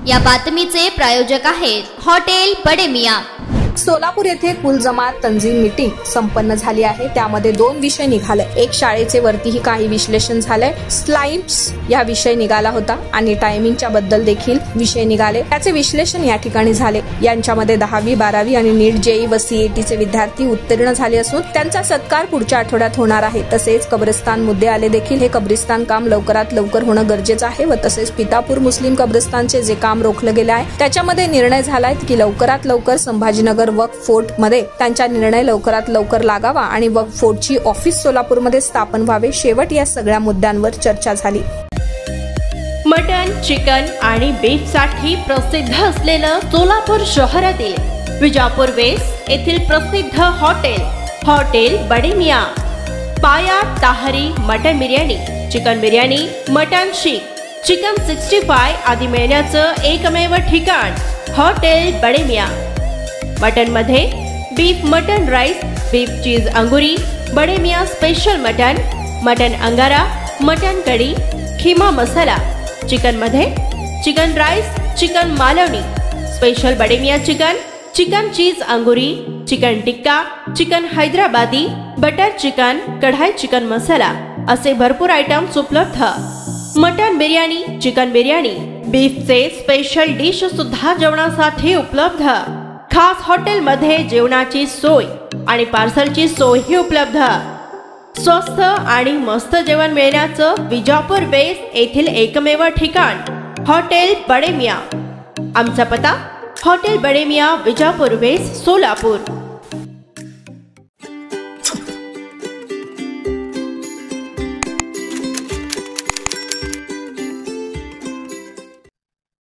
या बातमीचे प्रायोजक आहेत हॉटेल बडे मियां। सोलापूर येथे कुल जमात तंजीम मीटिंग संपन्न झाली आहे। त्यामध्ये 2 विषय निघाले। एक शाळेचे वरतीही काही विश्लेषण झाले। स्लाइड्स या विषय निघाला होता आणि टायमिंगच्या बद्दल देखील विषय निघाले। त्याचे विश्लेषण या ठिकाणी झाले। यांच्यामध्ये 10वी 12वी आणि नीट जेई व सीईटीचे विद्यार्थी उत्तीर्ण झाले असून त्यांचा सत्कार पुढच्या आठवड्यात होणार आहे। तसेच कब्रिस्तान मुद्दे आले देखील। हे कब्रिस्तान काम लवकरात लवकर होणं गरजेचं आहे व तसेच पितापूर मुस्लिम कब्रिस्तानचे जे काम रोखलं गेले आहे त्याच्यामध्ये निर्णय झालाय की लवकरात लवकर संभाजीनगर वक्फ फोर्ट मध्ये त्यांचा निर्णय लवकरात लवकर लागावा आणि वक्फ फोर्टची ऑफिस सोलापूर मध्ये स्थापन व्हावे। शेवट या सगळ्या मुद्द्यांवर चर्चा झाली। मटन, चिकन आणि बीफ साठी प्रसिद्ध असलेलं सोलापूर शहरातील विजापूर वेस्ट येथील प्रसिद्ध हॉटेल बडे मियां। पाया ताहरी mutton biryani, chicken biryani, mutton शीख, चिकन 65 आदी मिळण्याचं एकमेव ठिकाण हॉटेल बडे मियां। मटन मध्ये beef mutton rice, beef cheese अंगुरी, Bade Miyan special mutton, mutton अंगारा, मटन कढी, खीमा मसाला। चिकन मध्ये chicken rice, chicken Malvani, special Bade Miyan chicken, chicken cheese अंगुरी, chicken tikka, chicken Hyderabadi, butter chicken, kadai chicken masala असे भरपूर आयटम्स उपलब्ध। मटन बिर्याणी, चिकन बिर्याणी, बीफचे स्पेशल डिश सुद्धा जेवणासाठी उपलब्ध। खास हॉटेल मध्ये जेवणाची सोय आणि पार्सलची सोयही उपलब्ध। स्वस्त आणि मस्त जेवण मिळण्याचं विजापूर वेस्ट येथील एकमेव ठिकाण हॉटेल बडे मियां। आमचा पत्ता हॉटेल बडे मियां, विजापूर वेस्ट, सोलापूर।